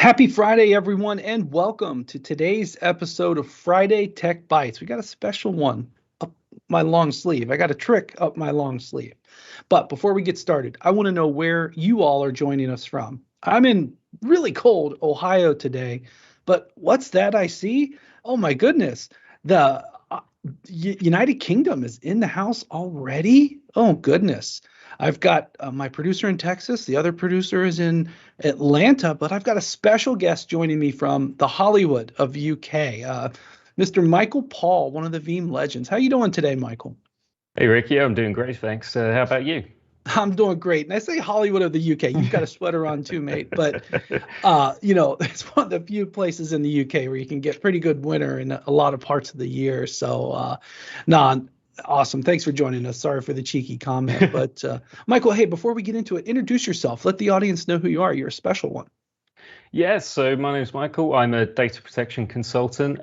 Happy Friday, everyone, and welcome to today's episode of Friday Tech Bites. We got a special one up my long sleeve. I got a trick up my long sleeve. But before we get started, I want to know where you all are joining us from. I'm in really cold Ohio today, but what's that I see? Oh my goodness. The United Kingdom is in the house already? Oh goodness. I've got my producer in Texas. The other producer is in Atlanta, but I've got a special guest joining me from the Hollywood of UK, Mr. Michael Paul, one of the Veeam legends. How you doing today, Michael? Hey Ricky, I'm doing great, thanks. How about you? I'm doing great. And I say Hollywood of the UK. You've got a sweater on too, mate. But it's one of the few places in the UK where you can get pretty good winter in a lot of parts of the year. So, no, awesome. Thanks for joining us. Sorry for the cheeky comment. But Michael, hey, before we get into it, introduce yourself. Let the audience know who you are. You're a special one. Yeah, so my name's Michael. I'm a data protection consultant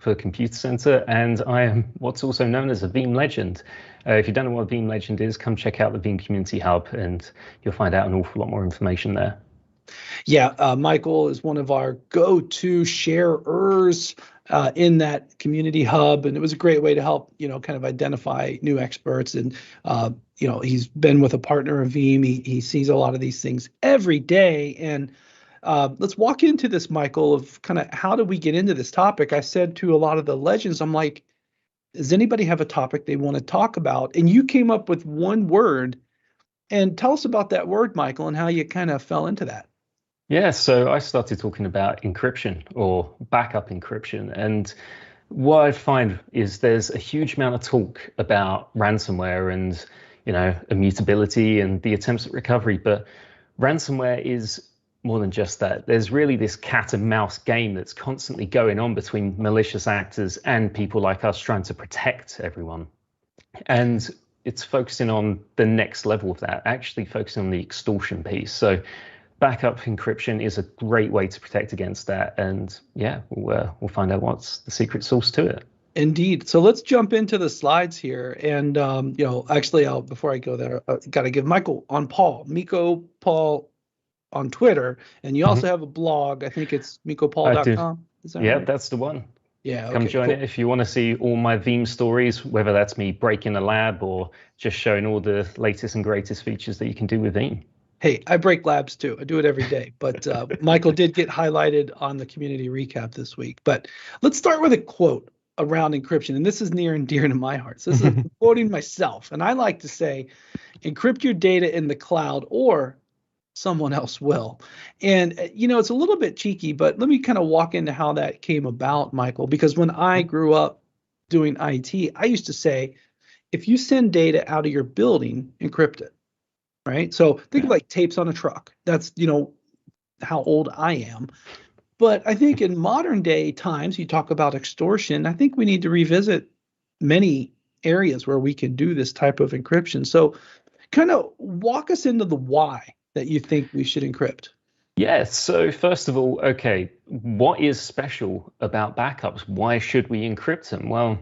for Computer Center, and I am what's also known as a Veeam legend. If you don't know what a Veeam legend is, come check out the Veeam Community Hub, and you'll find out an awful lot more information there. Yeah, Michael is one of our go-to sharers in that community hub, and it was a great way to help, kind of identify new experts. And he's been with a partner of Veeam. He sees a lot of these things every day. And let's walk into this, Michael, of kind of how do we get into this topic? I said to a lot of the legends, I'm like, does anybody have a topic they want to talk about? And you came up with one word. And tell us about that word, Michael, and how you kind of fell into that. Yeah, so I started talking about encryption or backup encryption. And what I find is there's a huge amount of talk about ransomware and, immutability and the attempts at recovery. But ransomware is more than just that. There's really this cat and mouse game that's constantly going on between malicious actors and people like us trying to protect everyone. And it's focusing on the next level of that, actually focusing on the extortion piece. So backup encryption is a great way to protect against that. And yeah, we'll find out what's the secret sauce to it. Indeed. So let's jump into the slides here. And, actually, before I go there, I got to give Michael on Paul, Miko Paul on Twitter. And you also have a blog. I think it's I do. mikopal.com. Is that Yeah, right? that's the one. Yeah. Come Okay, join cool. it if you want to see all my Veeam stories, whether that's me breaking a lab or just showing all the latest and greatest features that you can do with Veeam. Hey, I break labs too. I do it every day. But Michael did get highlighted on the community recap this week. But let's start with a quote around encryption. And this is near and dear to my heart. So this is quoting myself. And I like to say, encrypt your data in the cloud or someone else will. And, it's a little bit cheeky, but let me kind of walk into how that came about, Michael, because when I grew up doing IT, I used to say, if you send data out of your building, encrypt it. Right. So think of Yeah. like tapes on a truck. That's, how old I am. But I think in modern day times, you talk about extortion. I think we need to revisit many areas where we can do this type of encryption. So kind of walk us into the why that you think we should encrypt. Yeah, so first of all, okay, what is special about backups? Why should we encrypt them? Well,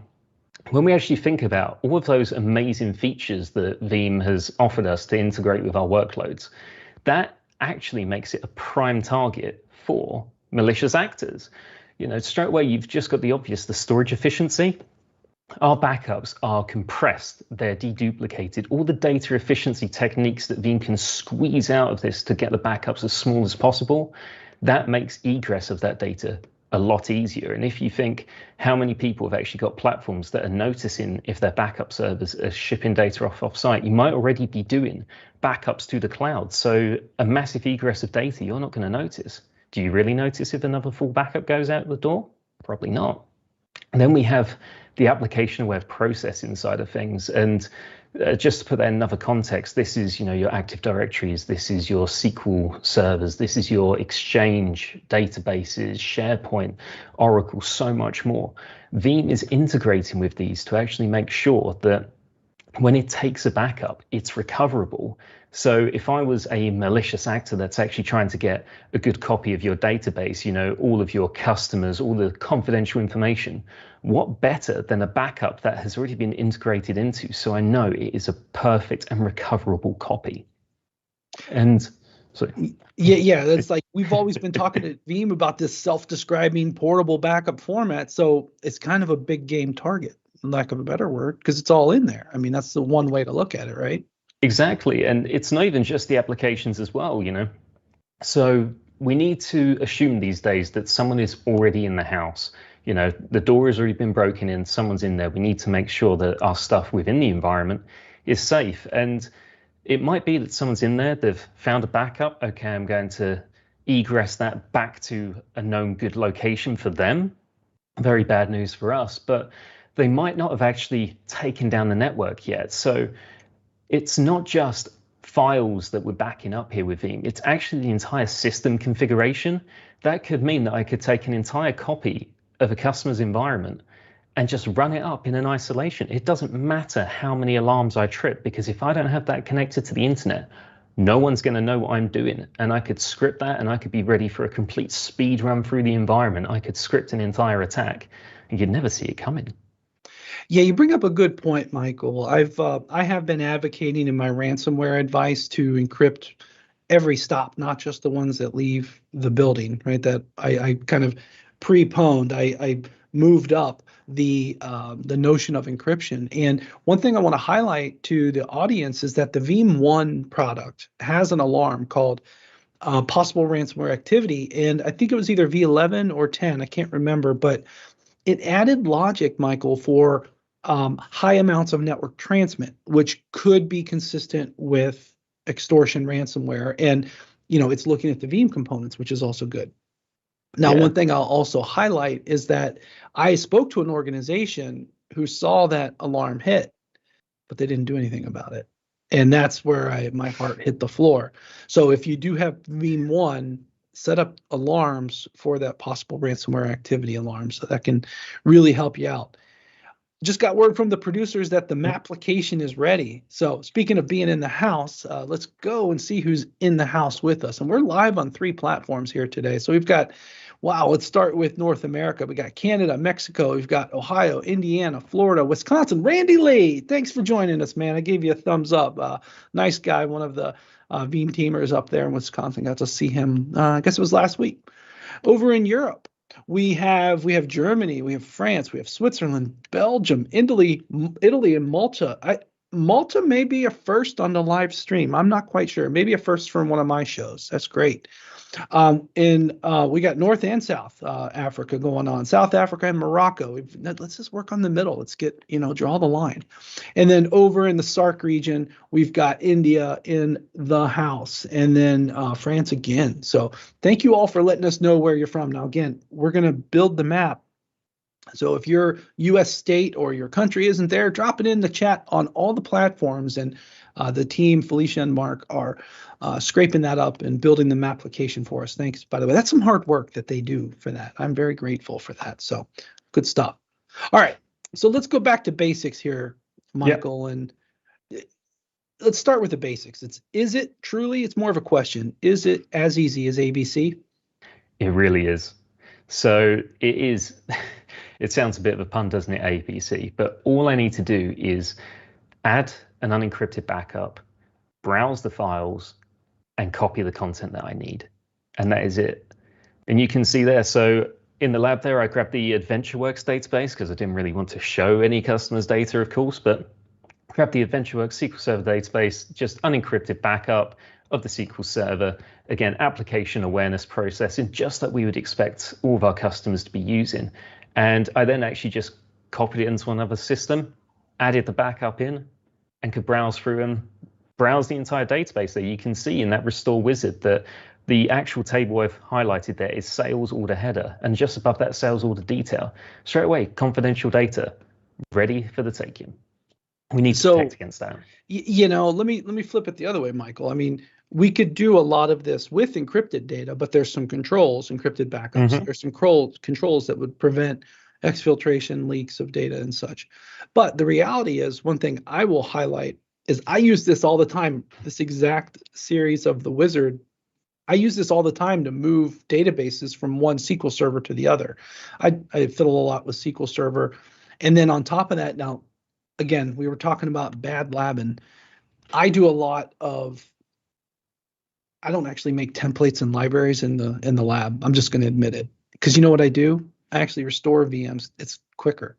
when we actually think about all of those amazing features that Veeam has offered us to integrate with our workloads, that actually makes it a prime target for malicious actors. Straight away, you've just got the obvious, the storage efficiency. Our backups are compressed, they're deduplicated. All the data efficiency techniques that Veeam can squeeze out of this to get the backups as small as possible, that makes egress of that data a lot easier. And if you think how many people have actually got platforms that are noticing if their backup servers are shipping data off-site, you might already be doing backups to the cloud. So a massive egress of data, you're not going to notice. Do you really notice if another full backup goes out the door? Probably not. And then we have the application-aware processing side of things. And just to put that in another context, this is, your Active Directories, this is your SQL servers, this is your Exchange databases, SharePoint, Oracle, so much more. Veeam is integrating with these to actually make sure that when it takes a backup, it's recoverable. So if I was a malicious actor that's actually trying to get a good copy of your database, all of your customers, all the confidential information, what better than a backup that has already been integrated into? So I know it is a perfect and recoverable copy. And So Yeah. That's like we've always been talking to Veeam about this self-describing portable backup format. So it's kind of a big game target, lack of a better word, because it's all in there. I mean, that's the one way to look at it, right? exactly, and it's not even just the applications as well, you know. So we need to assume these days that someone is already in the house. You know, the door has already been broken in, someone's in there. We need to make sure that our stuff within the environment is safe. And it might be that someone's in there, they've found a backup. Okay, I'm going to egress that back to a known good location for them. Very bad news for us, but they might not have actually taken down the network yet. So it's not just files that we're backing up here with Veeam, it's actually the entire system configuration. That could mean that I could take an entire copy of a customer's environment and just run it up in an isolation. It doesn't matter how many alarms I trip, because if I don't have that connected to the internet, no one's going to know what I'm doing. And I could script that, and I could be ready for a complete speed run through the environment. I could script an entire attack, and you'd never see it coming. Yeah, you bring up a good point, Michael. I have been advocating in my ransomware advice to encrypt every stop, not just the ones that leave the building, right? That I kind of preponed. I moved up the notion of encryption. And one thing I want to highlight to the audience is that the Veeam One product has an alarm called possible ransomware activity, and I think it was either V11 or 10. I can't remember, but it added logic, Michael, for high amounts of network transmit, which could be consistent with extortion ransomware. And, it's looking at the Veeam components, which is also good. Now, Yeah. one thing I'll also highlight is that I spoke to an organization who saw that alarm hit, but they didn't do anything about it. And that's where my heart hit the floor. So if you do have Veeam One, set up alarms for that possible ransomware activity alarm, so that can really help you out. Just got word from the producers that the application is ready. So speaking of being in the house, let's go and see who's in the house with us. And we're live on 3 platforms here today. So we've got, wow, let's start with North America. We got Canada, Mexico, we've got Ohio, Indiana, Florida, Wisconsin. Randy Lee, thanks for joining us, man. I gave you a thumbs up. Nice guy, one of the Veeam teamers up there in Wisconsin. Got to see him, I guess it was last week. Over in Europe, we have Germany, we have France, we have Switzerland, Belgium, Italy, and Malta. Malta may be a first on the live stream. I'm not quite sure. Maybe a first from one of my shows. That's great. We got North and South Africa going on, South Africa and Morocco. Let's just work on the middle. Let's get, draw the line. And then over in the SARC region, we've got India in the house, and then France again. So thank you all for letting us know where you're from. Now, again, we're going to build the map. So if your U.S. state or your country isn't there, drop it in the chat on all the platforms, and the team, Felicia and Mark, are scraping that up and building the application for us. Thanks, by the way. That's some hard work that they do for that. I'm very grateful for that. So good stuff. All right. So let's go back to basics here, Michael. Yep. And let's start with the basics. It's more of a question. Is it as easy as ABC? It really is. So it is. It sounds a bit of a pun, doesn't it, ABC? But all I need to do is add an unencrypted backup, browse the files, and copy the content that I need. And that is it. And you can see there, so in the lab there, I grabbed the AdventureWorks database because I didn't really want to show any customers' data, of course, but grab the AdventureWorks SQL Server database, just unencrypted backup of the SQL Server. Again, application awareness processing, just like we would expect all of our customers to be using. And I then actually just copied it into another system, added the backup in, and could browse through and browse the entire database there. You can see in that restore wizard that the actual table I've highlighted there is sales order header, and just above that sales order detail, straight away, confidential data, ready for the taking. We need to protect against that. Let me flip it the other way, Michael. I mean, we could do a lot of this with encrypted data, but there's some controls, encrypted backups. Mm-hmm. There's some controls that would prevent exfiltration, leaks of data, and such. But the reality is, one thing I will highlight is I use this all the time. This exact series of the wizard, I use this all the time to move databases from one SQL server to the other. I fiddle a lot with SQL Server, and then on top of that, now, again, we were talking about bad labbing. I do a lot of I don't actually make templates and libraries in the lab. I'm just going to admit it. Because you know what I do? I actually restore VMs. It's quicker.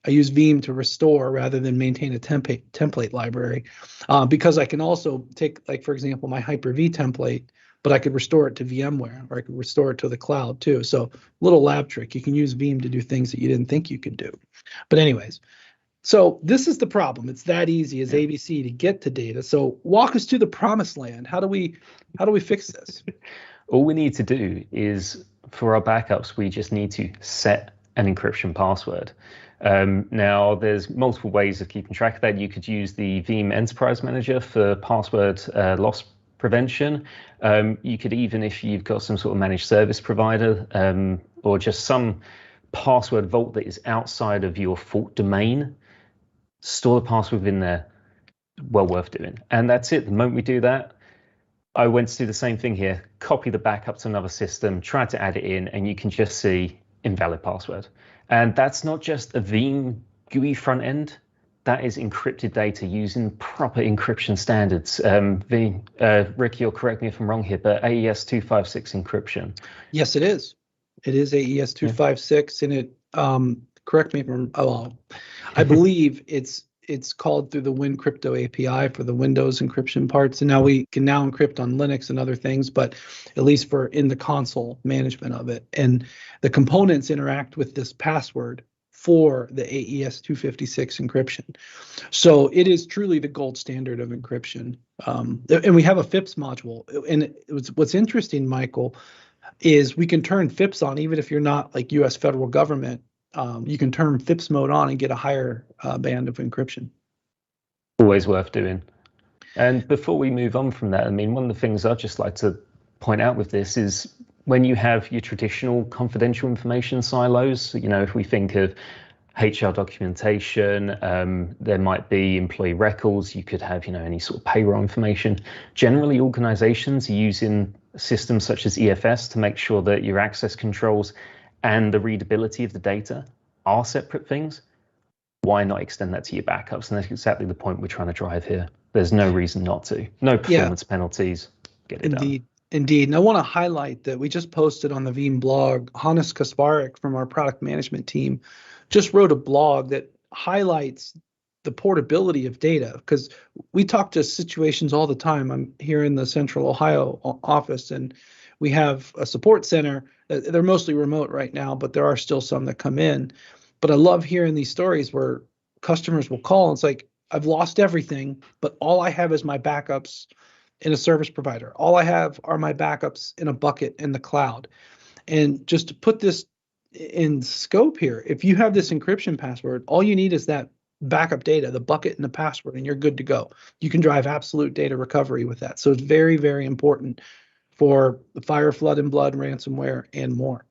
I use Veeam to restore rather than maintain a template library, because I can also take, like, for example, my Hyper-V template, but I could restore it to VMware, or I could restore it to the cloud too. So little lab trick, you can use Veeam to do things that you didn't think you could do. But anyways, so this is the problem. It's that easy as ABC to get to data. So walk us to the promised land. How do we fix this? All we need to do is, for our backups, we just need to set an encryption password. Now, there's multiple ways of keeping track of that. You could use the Veeam Enterprise Manager for password loss prevention. You could even, if you've got some sort of managed service provider, or just some password vault that is outside of your fault domain, store the password within there. Well worth doing. And that's it. The moment we do that, I went to do the same thing here, copy the backup to another system, try to add it in, and you can just see invalid password. And that's not just a Veeam GUI front end. That is encrypted data using proper encryption standards. Rick, you'll correct me if I'm wrong here, but AES 256 encryption. Yes, it is. It is AES 256, and it, correct me if I'm, I believe it's called through the WinCrypto API for the Windows encryption parts. And now we can now encrypt on Linux and other things, but at least for in the console management of it. And the components interact with this password for the AES 256 encryption. So it is truly the gold standard of encryption. And we have a FIPS module. And what's interesting, Michael, is we can turn FIPS on even if you're not like US federal government. You can turn FIPS mode on and get a higher band of encryption. Always worth doing. And before we move on from that, I mean, one of the things I'd just like to point out with this is when you have your traditional confidential information silos, you know, if we think of HR documentation, there might be employee records, you could have, you know, any sort of payroll information. Generally, organizations are using systems such as EFS to make sure that your access controls and the readability of the data are separate things. Why not extend that to your backups? And that's exactly the point we're trying to drive here. There's no reason not to. No performance penalties. Get it done. Indeed. And I want to highlight that we just posted on the Veeam blog, Hannes Kasparek from our product management team just wrote a blog that highlights the portability of data, because we talk to situations all the time. I'm here in the Central Ohio office, and we have a support center. They're mostly remote right now, but there are still some that come in. But I love hearing these stories where customers will call and it's like, I've lost everything, but all I have is my backups in a service provider. All I have are my backups in a bucket in the cloud. And just to put this in scope here, if you have this encryption password, all you need is that backup data, the bucket and the password, and you're good to go. You can drive absolute data recovery with that. So it's very, very important for the fire, flood, and blood, ransomware, and more.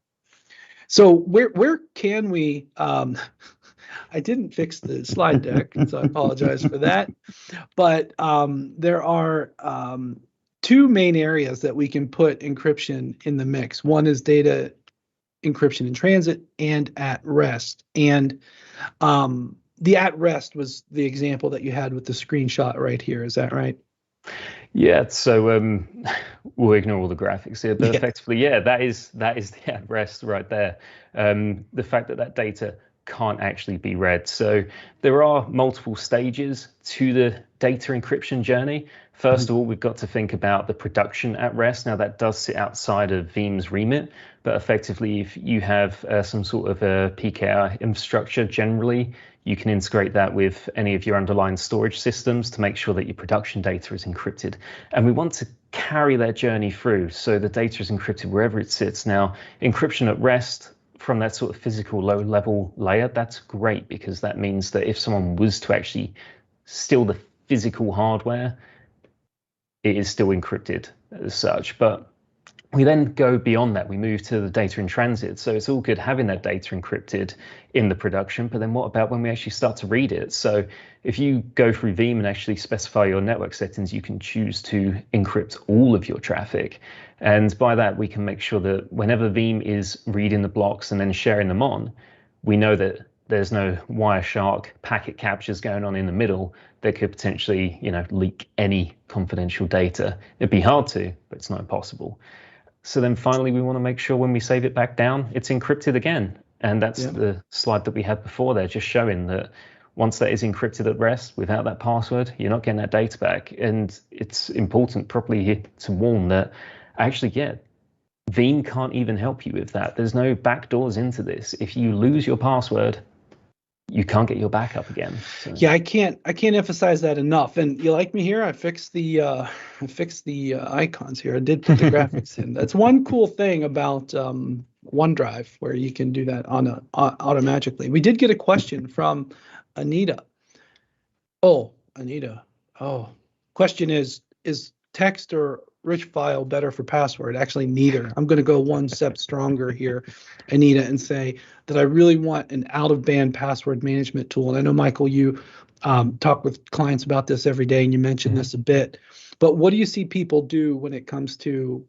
So where can we, I didn't fix the slide deck, so I apologize for that. But there are two main areas that we can put encryption in the mix. One is data encryption in transit and at rest. And the at rest was the example that you had with the screenshot right here. Is that right? Yeah, so we'll ignore all the graphics here, but effectively, that is the at rest right there. The fact that data can't actually be read. So there are multiple stages to the data encryption journey. First of all, we've got to think about the production at rest. Now that does sit outside of Veeam's remit, but effectively if you have some sort of a PKI infrastructure, generally you can integrate that with any of your underlying storage systems to make sure that your production data is encrypted. And we want to carry that journey through so the data is encrypted wherever it sits. Now, encryption at rest from that sort of physical low level layer, that's great, because that means that if someone was to actually steal the physical hardware, it is still encrypted as such. But we then go beyond that. We move to the data in transit. So it's all good having that data encrypted in the production, but then what about when we actually start to read it? So if you go through Veeam and actually specify your network settings, you can choose to encrypt all of your traffic. And by that, we can make sure that whenever Veeam is reading the blocks and then sharing them on, we know that there's no Wireshark packet captures going on in the middle that could potentially, leak any confidential data. It'd be hard to, but it's not impossible. So then finally, we want to make sure when we save it back down, it's encrypted again. And that's the slide that we had before there, just showing that once that is encrypted at rest without that password, you're not getting that data back. And it's important probably here to warn that actually, Veeam can't even help you with that. There's no backdoors into this. If you lose your password, you can't get your backup again. So. Yeah, I can't emphasize that enough. And you like me here? I fixed the icons here. I did put the graphics in. That's one cool thing about OneDrive, where you can do that automatically. We did get a question from Anita. Oh, Anita. Oh, question is text or rich file better for password? Actually, neither. I'm going to go one step stronger here, Anita, and say that I really want an out-of-band password management tool. And I know, Michael, you talk with clients about this every day, and you mentioned this a bit. But what do you see people do when it comes to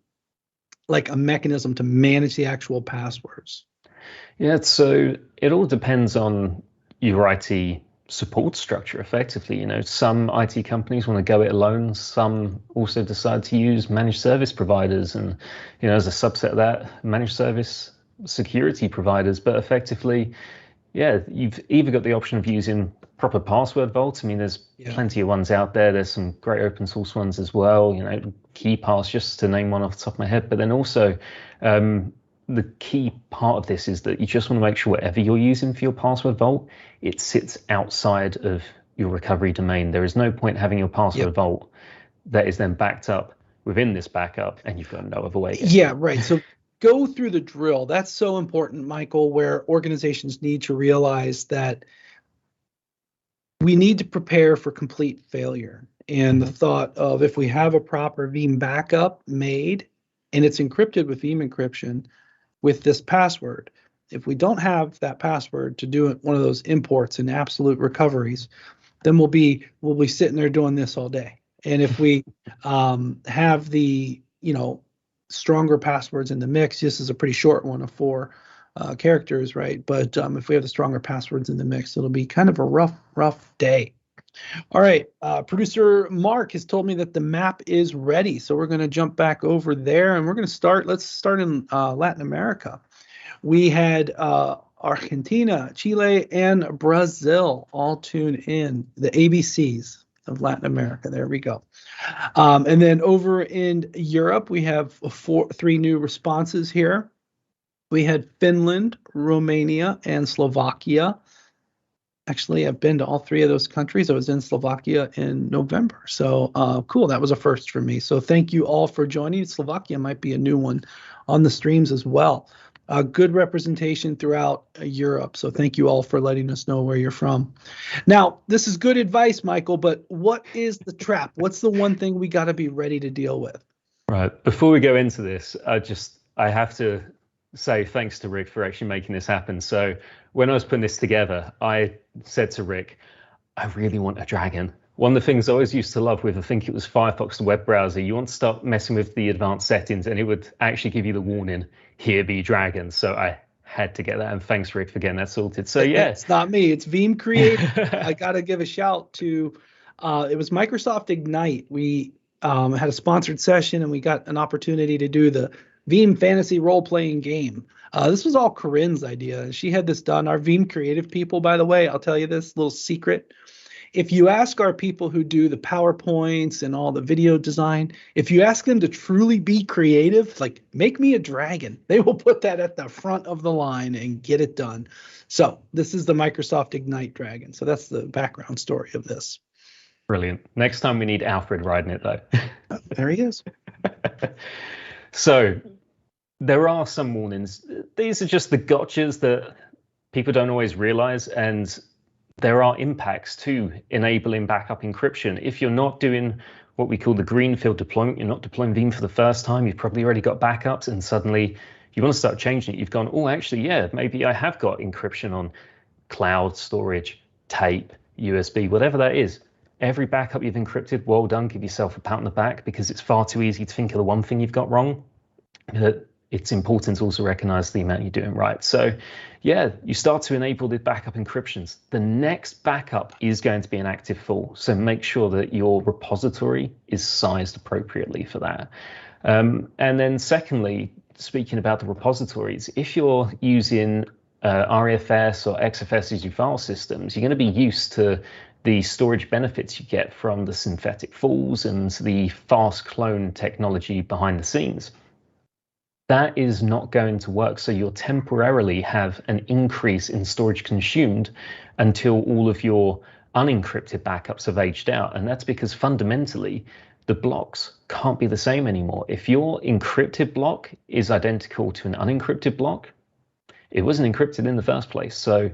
like a mechanism to manage the actual passwords? Yeah, so it all depends on your IT support structure effectively. Some IT companies want to go it alone. Some also decide to use managed service providers and, as a subset of that, managed service security providers. But effectively, you've either got the option of using proper password vaults. I mean, there's plenty of ones out there. There's some great open source ones as well, KeyPass, just to name one off the top of my head. But then also, the key part of this is that you just want to make sure whatever you're using for your password vault, it sits outside of your recovery domain. There is no point having your password vault that is then backed up within this backup, and you've got no other way. Yeah, right. So go through the drill. That's so important, Michael, where organizations need to realize that we need to prepare for complete failure. And the thought of, if we have a proper Veeam backup made and it's encrypted with Veeam encryption, with this password, if we don't have that password to do one of those imports and absolute recoveries, then we'll be sitting there doing this all day. And if we have the stronger passwords in the mix, this is a pretty short one of 4 characters, right? But if we have the stronger passwords in the mix, it'll be kind of a rough day. All right, producer Mark has told me that the map is ready, so we're going to jump back over there, and we're going to start. Let's start in Latin America. We had Argentina, Chile, and Brazil all tune in, the ABCs of Latin America. There we go. And then over in Europe, we have 3 new responses here. We had Finland, Romania, and Slovakia. Actually, I've been to all 3 of those countries. I was in Slovakia in November. So cool. That was a first for me. So thank you all for joining. Slovakia might be a new one on the streams as well. Good representation throughout Europe. So thank you all for letting us know where you're from. Now, this is good advice, Michael, but what is the trap? What's the one thing we got to be ready to deal with? Right. Before we go into this, I have to say thanks to Rick for actually making this happen. So when I was putting this together, I said to Rick, I really want a dragon. One of the things I always used to love with, I think it was Firefox, the web browser, you want to start messing with the advanced settings and it would actually give you the warning, here be dragon. So I had to get that. And thanks, Rick, for getting that sorted. So yeah. It's not me. It's Veeam Creative. I got to give a shout to, it was Microsoft Ignite. We had a sponsored session and we got an opportunity to do the Veeam fantasy role-playing game. This was all Corinne's idea. She had this done. Our Veeam creative people, by the way, I'll tell you this little secret. If you ask our people who do the PowerPoints and all the video design, if you ask them to truly be creative, like make me a dragon, they will put that at the front of the line and get it done. So this is the Microsoft Ignite dragon. So that's the background story of this. Brilliant. Next time we need Alfred riding it, though. There he is. So there are some warnings. These are just the gotchas that people don't always realize, and there are impacts to enabling backup encryption. If you're not doing what we call the greenfield deployment, you're not deploying Veeam for the first time, you've probably already got backups, and suddenly you want to start changing it. You've gone, oh, actually, yeah, maybe I have got encryption on cloud storage, tape, USB, whatever that is. Every backup you've encrypted, well done, give yourself a pat on the back, because it's far too easy to think of the one thing you've got wrong. It's important to also recognize the amount you're doing right. So Yeah, you start to enable the backup encryptions. The next backup is going to be an active full. So make sure that your repository is sized appropriately for that. And then secondly, speaking about the repositories, if you're using REFS or XFS as your file systems, you're going to be used to the storage benefits you get from the synthetic fulls and the fast clone technology behind the scenes. That is not going to work. So you'll temporarily have an increase in storage consumed until all of your unencrypted backups have aged out. And that's because fundamentally, the blocks can't be the same anymore. If your encrypted block is identical to an unencrypted block, it wasn't encrypted in the first place. So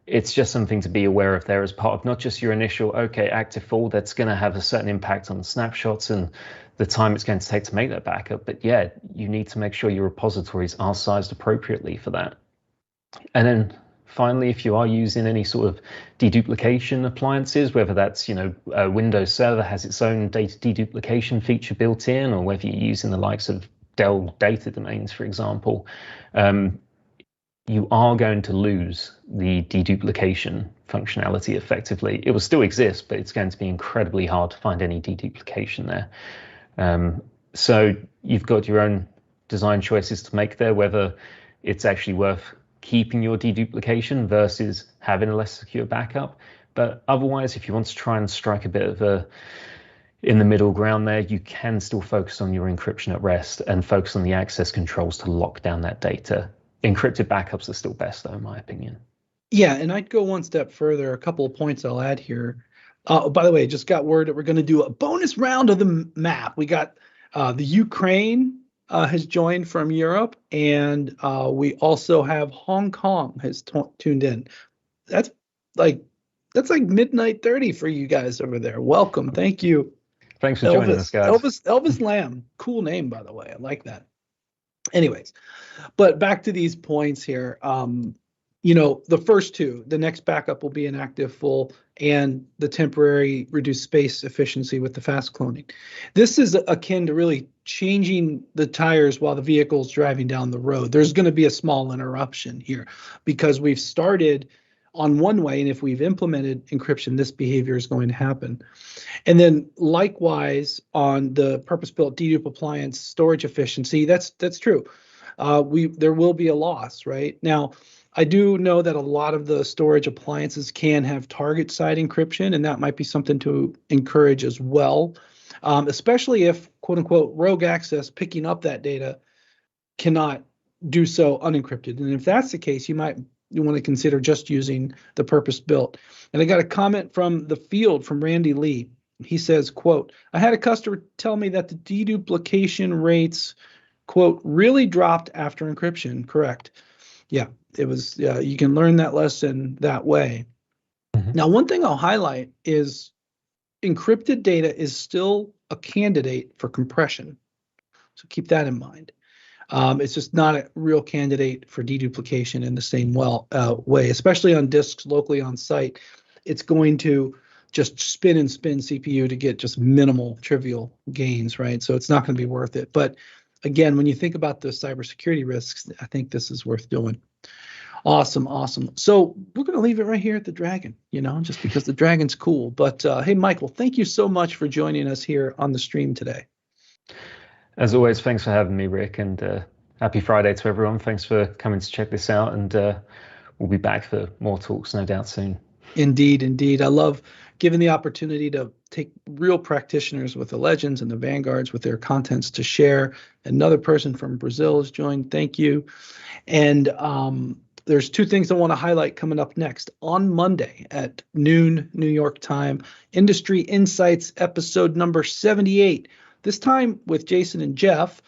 it's just something to be aware of there as part of not just your initial, okay, active full, that's going to have a certain impact on the snapshots and the time it's going to take to make that backup. But yeah, you need to make sure your repositories are sized appropriately for that. And then finally, if you are using any sort of deduplication appliances, whether that's, Windows Server has its own data deduplication feature built in, or whether you're using the likes of Dell data domains, for example, you are going to lose the deduplication functionality effectively. It will still exist, but it's going to be incredibly hard to find any deduplication there. So you've got your own design choices to make there, whether it's actually worth keeping your deduplication versus having a less secure backup. But otherwise, if you want to try and strike a bit of a in the middle ground there, you can still focus on your encryption at rest and focus on the access controls to lock down that data. Encrypted backups are still best, though, in my opinion. Yeah, and I'd go one step further. A couple of points I'll add here. By the way, just got word that we're going to do a bonus round of the map. We got the Ukraine has joined from Europe, and we also have Hong Kong has tuned in. That's like midnight 30 for you guys over there. Welcome, thank you. Thanks for joining us, guys. Elvis Lamb, cool name by the way. I like that. Anyways, but back to these points here. The first two, the next backup will be an active full and the temporary reduced space efficiency with the fast cloning. This is akin to really changing the tires while the vehicle's driving down the road. There's going to be a small interruption here because we've started on one way, and if we've implemented encryption, this behavior is going to happen. And then likewise on the purpose-built dedupe appliance storage efficiency, that's true. There will be a loss, right? Now, I do know that a lot of the storage appliances can have target side encryption, and that might be something to encourage as well, especially if, quote unquote, rogue access picking up that data cannot do so unencrypted. And if that's the case, you want to consider just using the purpose built. And I got a comment from the field from Randy Lee. He says, quote, I had a customer tell me that the deduplication rates, quote, really dropped after encryption. Correct. Yeah, it was. You can learn that lesson that way. Mm-hmm. Now, one thing I'll highlight is encrypted data is still a candidate for compression. So keep that in mind. It's just not a real candidate for deduplication in the same way, especially on disks locally on site. It's going to just spin CPU to get just minimal trivial gains, right? So it's not going to be worth it. But again, when you think about the cybersecurity risks, I think this is worth doing. Awesome. So we're going to leave it right here at the Dragon, just because the Dragon's cool. But hey, Michael, thank you so much for joining us here on the stream today. As always, thanks for having me, Rick, and happy Friday to everyone. Thanks for coming to check this out, and we'll be back for more talks, no doubt, soon. Indeed. I love giving the opportunity to take real practitioners with the legends and the vanguards with their contents to share. Another person from Brazil has joined. Thank you. And there's two things I want to highlight coming up next. On Monday at noon, New York time, Industry Insights episode number 78. This time with Jason and Jeff.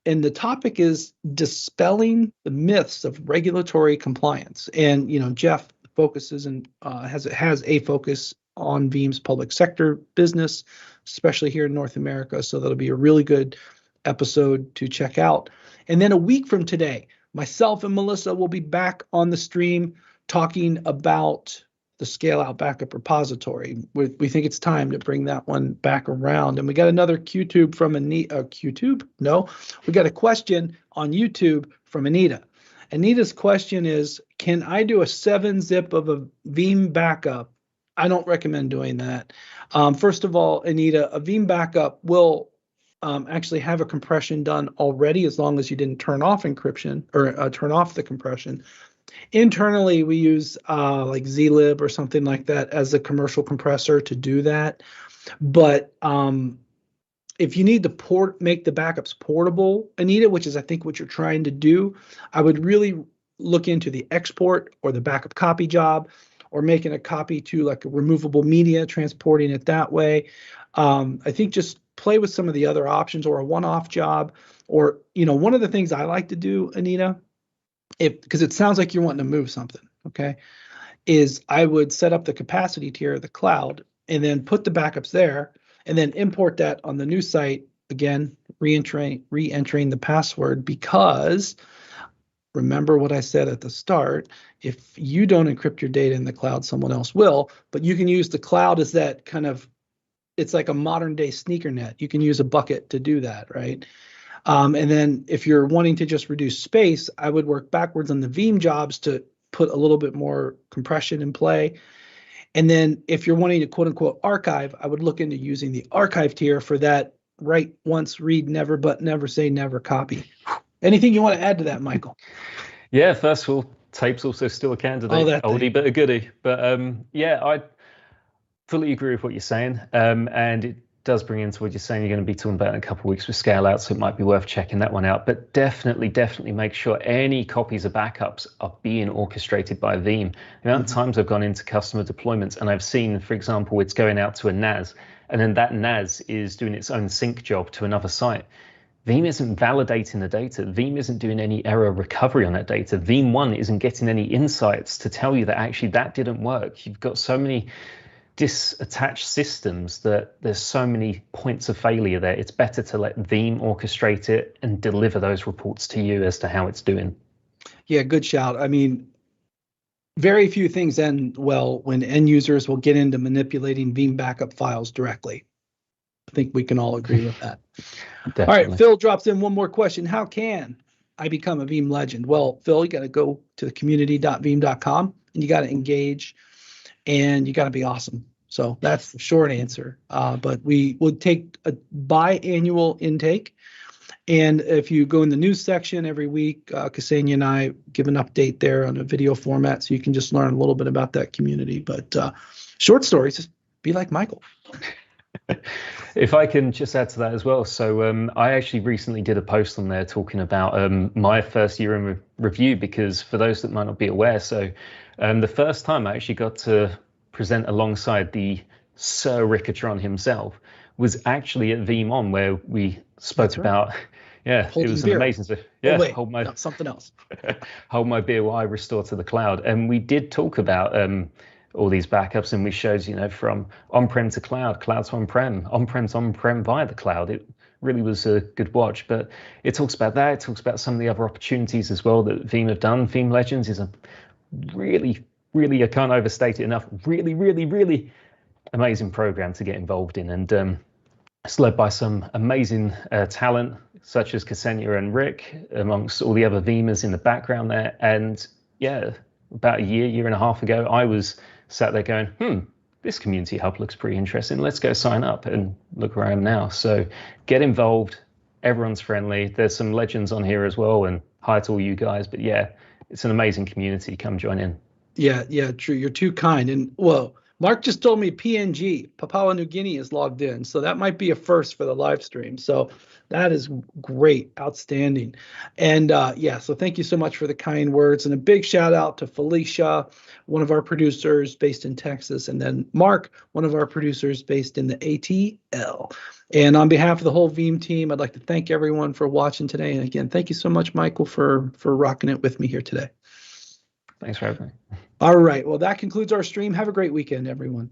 And the topic is dispelling the myths of regulatory compliance. And, Jeff focuses and has a focus on Veeam's public sector business, especially here in North America. So that'll be a really good episode to check out. And then a week from today, myself and Melissa will be back on the stream talking about the scale out backup repository. We think it's time to bring that one back around. And we got another we got a question on YouTube from Anita. Anita's question is, can I do a 7-zip of a Veeam backup? I don't recommend doing that. First of all, Anita, a Veeam backup will actually have a compression done already as long as you didn't turn off encryption or turn off the compression. Internally, we use like zlib or something like that as a commercial compressor to do that. But if you need to make the backups portable, Anita, which is I think what you're trying to do, I would really look into the export or the backup copy job, or making a copy to like a removable media, transporting it that way. I think just play with some of the other options, or a one-off job, or one of the things I like to do, Anita, because it sounds like you're wanting to move something, okay, is I would set up the capacity tier of the cloud and then put the backups there and then import that on the new site, again, re-entering the password, because remember what I said at the start, if you don't encrypt your data in the cloud, someone else will, but you can use the cloud as that kind of, it's like a modern day sneaker net. You can use a bucket to do that, right? And then if you're wanting to just reduce space, I would work backwards on the Veeam jobs to put a little bit more compression in play. And then if you're wanting to quote unquote archive, I would look into using the archive tier for that write once, read never, but never say never copy. Anything you want to add to that, Michael? Yeah, first of all, tape's also still a candidate. Oh, that oldie thing. but a goodie. But yeah, I fully agree with what you're saying. And it does bring into what you're saying. You're going to be talking about in a couple of weeks with scale out, so it might be worth checking that one out. But definitely make sure any copies of backups are being orchestrated by Veeam. The amount of times I've gone into customer deployments and I've seen, for example, it's going out to a NAS, and then that NAS is doing its own sync job to another site. Veeam isn't validating the data. Veeam isn't doing any error recovery on that data. Veeam 1 isn't getting any insights to tell you that actually that didn't work. You've got so many disattached systems that there's so many points of failure there. It's better to let Veeam orchestrate it and deliver those reports to you as to how it's doing. Yeah, good shout. I mean, very few things end well when end users will get into manipulating Veeam backup files directly. I think we can all agree with that. Definitely. All right, Phil drops in one more question. How can I become a Veeam legend? Well, Phil, you got to go to the community.veeam.com and you got to engage and you got to be awesome. So that's the short answer. But we would take a biannual intake. And if you go in the news section every week, Ksenia and I give an update there on a video format, so you can just learn a little bit about that community. But short stories, just be like Michael. If I can just add to that as well. So I actually recently did a post on there talking about my first year in review, because for those that might not be aware, so the first time I actually got to present alongside the Sir Rickatron himself was actually at VeeamON, where we spoke about, it was an amazing. Yeah, something else. Hold my beer while I restore to the cloud. And we did talk about all these backups, and we showed, from on-prem to cloud, cloud to on-prem, on-prem to on-prem via the cloud. It really was a good watch. But it talks about that. It talks about some of the other opportunities as well that Veeam have done. Veeam Legends is a really, I can't overstate it enough, really amazing program to get involved in. And it's led by some amazing talent, such as Ksenia and Rick, amongst all the other Veemers in the background there. And yeah, about a year and a half ago, I was sat there going, this community hub looks pretty interesting. Let's go sign up, and look where I am now. So get involved. Everyone's friendly. There's some legends on here as well, and hi to all you guys. But yeah, it's an amazing community. Come join in. Yeah, true. You're too kind. And well, Mark just told me PNG, Papua New Guinea, is logged in. So that might be a first for the live stream. So that is great. Outstanding. And so thank you so much for the kind words. And a big shout out to Felicia, one of our producers based in Texas. And then Mark, one of our producers based in the ATL. And on behalf of the whole Veeam team, I'd like to thank everyone for watching today. And again, thank you so much, Michael, for rocking it with me here today. Thanks for having me. All right. Well, that concludes our stream. Have a great weekend, everyone.